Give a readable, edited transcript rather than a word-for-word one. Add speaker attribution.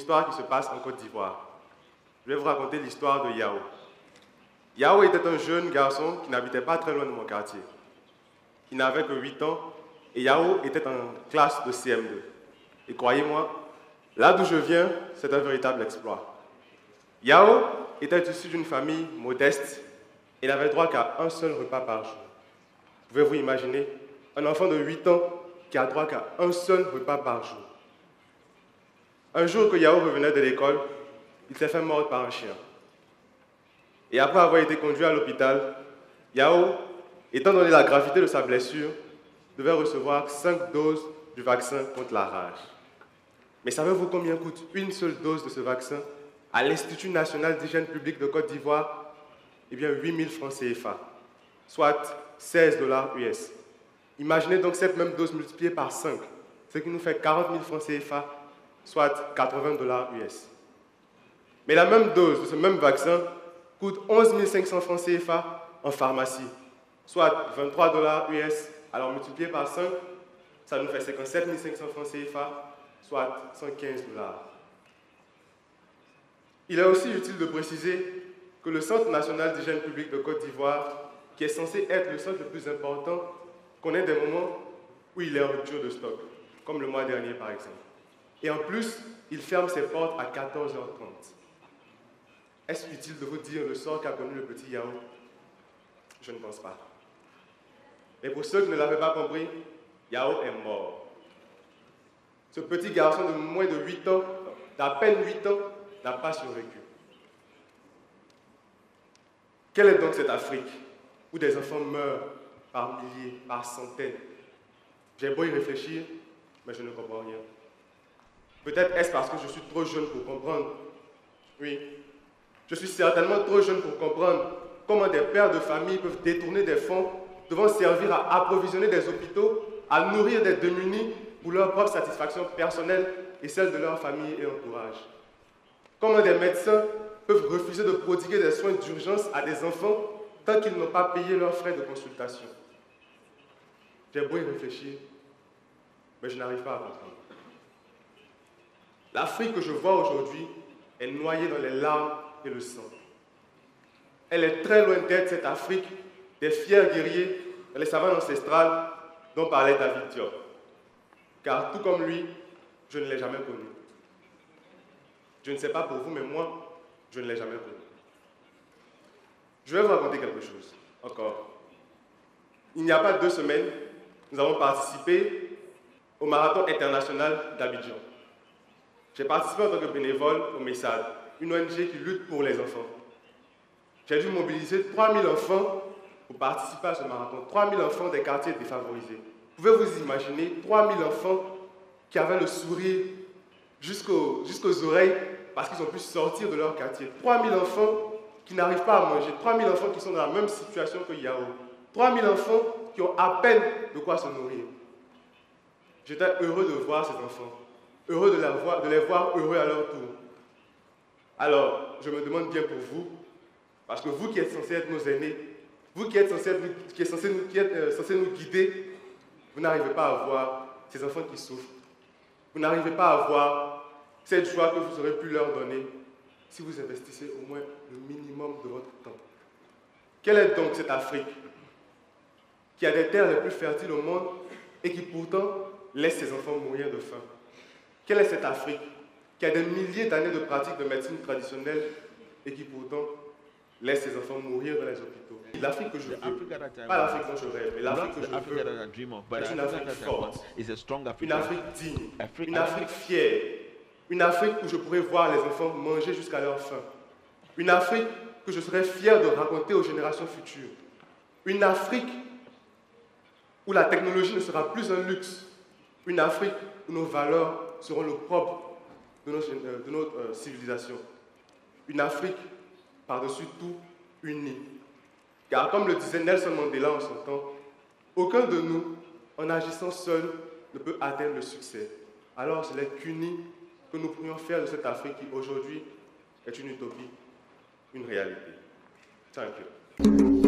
Speaker 1: histoire qui se passe en Côte d'Ivoire. Je vais vous raconter l'histoire de Yao. Yao était un jeune garçon qui n'habitait pas très loin de mon quartier. Il n'avait que 8 ans et Yao était en classe de CM2. Et croyez-moi, là d'où je viens, c'est un véritable exploit. Yao était issu d'une famille modeste et n'avait droit qu'à un seul repas par jour. Pouvez-vous imaginer un enfant de 8 ans qui a droit qu'à un seul repas par jour? Un jour que Yao revenait de l'école, il s'est fait mordre par un chien. Et après avoir été conduit à l'hôpital, Yao, étant donné la gravité de sa blessure, devait recevoir 5 doses du vaccin contre la rage. Mais savez-vous combien coûte une seule dose de ce vaccin à l'Institut national d'hygiène publique de Côte d'Ivoire? Eh bien, 8 000 francs CFA, soit 16 $ US. Imaginez donc cette même dose multipliée par 5, ce qui nous fait 40 000 francs CFA, soit 80 $ US. Mais la même dose de ce même vaccin coûte 11 500 francs CFA en pharmacie, soit 23 $ US. Alors multiplié par 5, ça nous fait 57 500 francs CFA, soit 115 $. Il est aussi utile de préciser que le Centre national d'hygiène publique de Côte d'Ivoire, qui est censé être le centre le plus important, connaît des moments où il est en rupture de stock, comme le mois dernier par exemple. Et en plus, il ferme ses portes à 14h30. Est-ce utile de vous dire le sort qu'a connu le petit Yao? Je ne pense pas. Mais pour ceux qui ne l'avaient pas compris, Yao est mort. Ce petit garçon de moins de 8 ans, d'à peine 8 ans, n'a pas survécu. Quelle est donc cette Afrique où des enfants meurent par milliers, par centaines? J'ai beau y réfléchir, mais je ne comprends rien. Peut-être est-ce parce que je suis trop jeune pour comprendre. Oui, je suis certainement trop jeune pour comprendre comment des pères de famille peuvent détourner des fonds devant servir à approvisionner des hôpitaux, à nourrir des démunis pour leur propre satisfaction personnelle et celle de leur famille et entourage. Comment des médecins peuvent refuser de prodiguer des soins d'urgence à des enfants tant qu'ils n'ont pas payé leurs frais de consultation. J'ai beau y réfléchir, mais je n'arrive pas à comprendre. L'Afrique que je vois aujourd'hui est noyée dans les larmes et le sang. Elle est très loin d'être cette Afrique des fiers guerriers dans les savanes ancestrales dont parlait David Diop. Car tout comme lui, je ne l'ai jamais connu. Je ne sais pas pour vous, mais moi, je ne l'ai jamais connu. Je vais vous raconter quelque chose, encore. Il n'y a pas 2 semaines, nous avons participé au marathon international d'Abidjan. J'ai participé en tant que bénévole au MESAD, une ONG qui lutte pour les enfants. J'ai dû mobiliser 3000 enfants pour participer à ce marathon, 3000 enfants des quartiers défavorisés. Vous pouvez vous imaginer 3000 enfants qui avaient le sourire jusqu'aux oreilles parce qu'ils ont pu sortir de leur quartier. 3000 enfants qui n'arrivent pas à manger, 3000 enfants qui sont dans la même situation que Yao, 3000 enfants qui ont à peine de quoi se nourrir. J'étais heureux de voir ces enfants, heureux de les voir heureux à leur tour. Alors, je me demande bien pour vous, parce que vous qui êtes censés être nos aînés, vous qui êtes censés nous guider, vous n'arrivez pas à voir ces enfants qui souffrent. Vous n'arrivez pas à voir cette joie que vous aurez pu leur donner si vous investissez au moins le minimum de votre temps. Quelle est donc cette Afrique qui a des terres les plus fertiles au monde et qui pourtant laisse ses enfants mourir de faim? Quelle est cette Afrique qui a des milliers d'années de pratique de médecine traditionnelle et qui pourtant laisse ses enfants mourir dans les hôpitaux? L'Afrique que je veux, pas l'Afrique dont je rêve, mais l'Afrique que je veux, est une Afrique forte, une Afrique digne, une Afrique fière, une Afrique où je pourrais voir les enfants manger jusqu'à leur faim, une Afrique que je serais fier de raconter aux générations futures, une Afrique où la technologie ne sera plus un luxe, une Afrique où nos valeurs seront le propre de notre civilisation, une Afrique par-dessus tout unie. Car comme le disait Nelson Mandela en son temps, aucun de nous, en agissant seul, ne peut atteindre le succès. Alors ce n'est qu'unis que nous pourrions faire de cette Afrique qui aujourd'hui est une utopie, une réalité. Thank you.